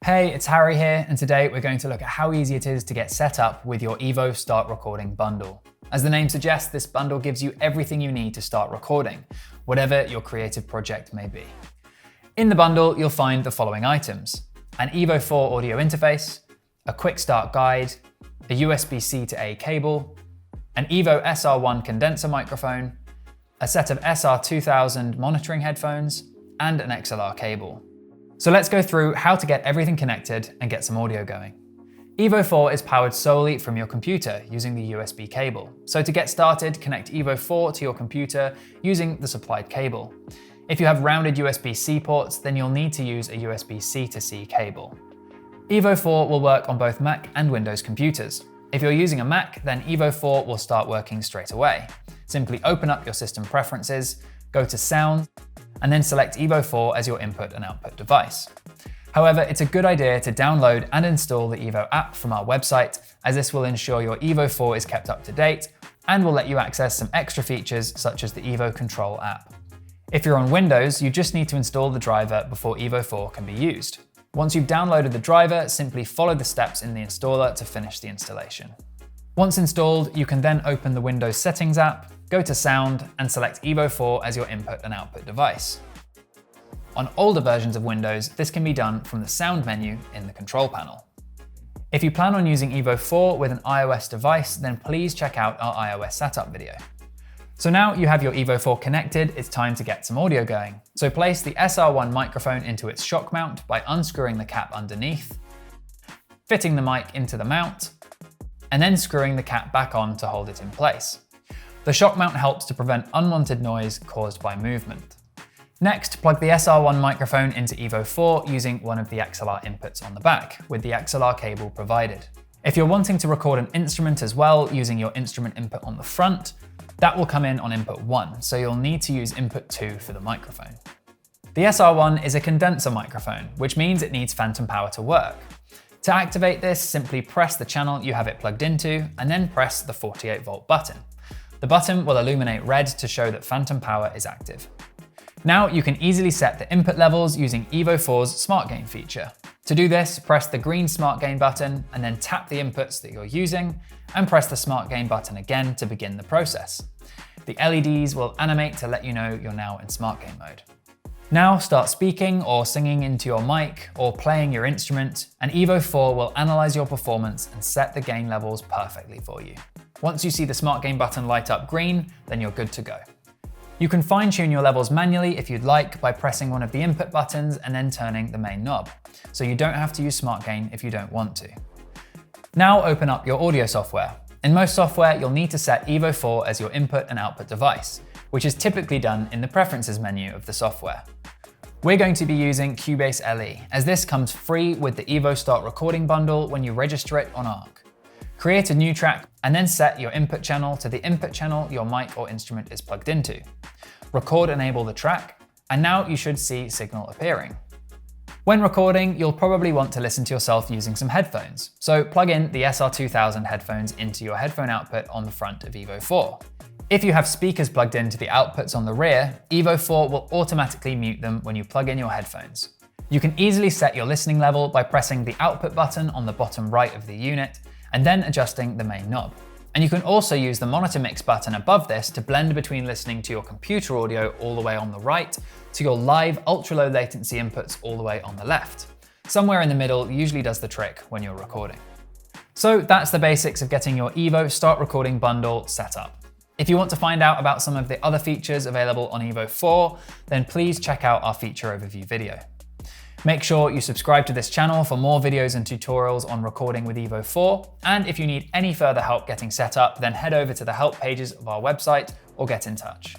Hey, it's Harry here, and today we're going to look at how easy it is to get set up with your EVO Start Recording Bundle. As the name suggests, this bundle gives you everything you need to start recording, whatever your creative project may be. In the bundle, you'll find the following items: an EVO 4 audio interface, a quick start guide, a USB-C to A cable, an EVO SR1 Condenser microphone, a set of SR2000 monitoring headphones, and an XLR cable. So let's go through how to get everything connected and get some audio going. EVO 4 is powered solely from your computer using the USB cable. So to get started, connect EVO 4 to your computer using the supplied cable. If you have rounded USB-C ports, then you'll need to use a USB-C to C cable. EVO 4 will work on both Mac and Windows computers. If you're using a Mac, then EVO 4 will start working straight away. Simply open up your system preferences, go to Sound, and then select EVO 4 as your input and output device. However, it's a good idea to download and install the EVO app from our website, as this will ensure your EVO 4 is kept up to date and will let you access some extra features such as the EVO Control app. If you're on Windows, you just need to install the driver before EVO 4 can be used. Once you've downloaded the driver, simply follow the steps in the installer to finish the installation. Once installed, you can then open the Windows Settings app, go to Sound, and select EVO 4 as your input and output device. On older versions of Windows, this can be done from the Sound menu in the control panel. If you plan on using EVO 4 with an iOS device, then please check out our iOS setup video. So now you have your EVO 4 connected, it's time to get some audio going. So place the SR1 microphone into its shock mount by unscrewing the cap underneath, fitting the mic into the mount, and then screwing the cap back on to hold it in place. The shock mount helps to prevent unwanted noise caused by movement. Next, plug the SR1 microphone into EVO 4 using one of the XLR inputs on the back, with the XLR cable provided. If you're wanting to record an instrument as well using your instrument input on the front, that will come in on input 1, so you'll need to use input 2 for the microphone. The SR1 is a condenser microphone, which means it needs phantom power to work. To activate this, simply press the channel you have it plugged into and then press the 48-volt button. The button will illuminate red to show that phantom power is active. Now you can easily set the input levels using EVO 4's Smart Gain feature. To do this, press the green Smart Gain button and then tap the inputs that you're using and press the Smart Gain button again to begin the process. The LEDs will animate to let you know you're now in Smart Gain mode. Now start speaking or singing into your mic or playing your instrument, and EVO 4 will analyze your performance and set the gain levels perfectly for you. Once you see the Smart Gain button light up green, then you're good to go. You can fine-tune your levels manually if you'd like by pressing one of the input buttons and then turning the main knob, so you don't have to use Smart Gain if you don't want to. Now open up your audio software. In most software, you'll need to set EVO 4 as your input and output device, which is typically done in the Preferences menu of the software. We're going to be using Cubase LE, as this comes free with the EVO Start Recording Bundle when you register it on Arc. Create a new track and then set your input channel to the input channel your mic or instrument is plugged into. Record enable the track, and now you should see signal appearing. When recording, you'll probably want to listen to yourself using some headphones, so plug in the SR2000 headphones into your headphone output on the front of EVO 4. If you have speakers plugged into the outputs on the rear, EVO 4 will automatically mute them when you plug in your headphones. You can easily set your listening level by pressing the output button on the bottom right of the unit and then adjusting the main knob. And you can also use the monitor mix button above this to blend between listening to your computer audio all the way on the right to your live ultra-low latency inputs all the way on the left. Somewhere in the middle usually does the trick when you're recording. So that's the basics of getting your EVO Start Recording Bundle set up. If you want to find out about some of the other features available on EVO 4, then please check out our feature overview video. Make sure you subscribe to this channel for more videos and tutorials on recording with EVO 4, and if you need any further help getting set up, then head over to the help pages of our website or get in touch.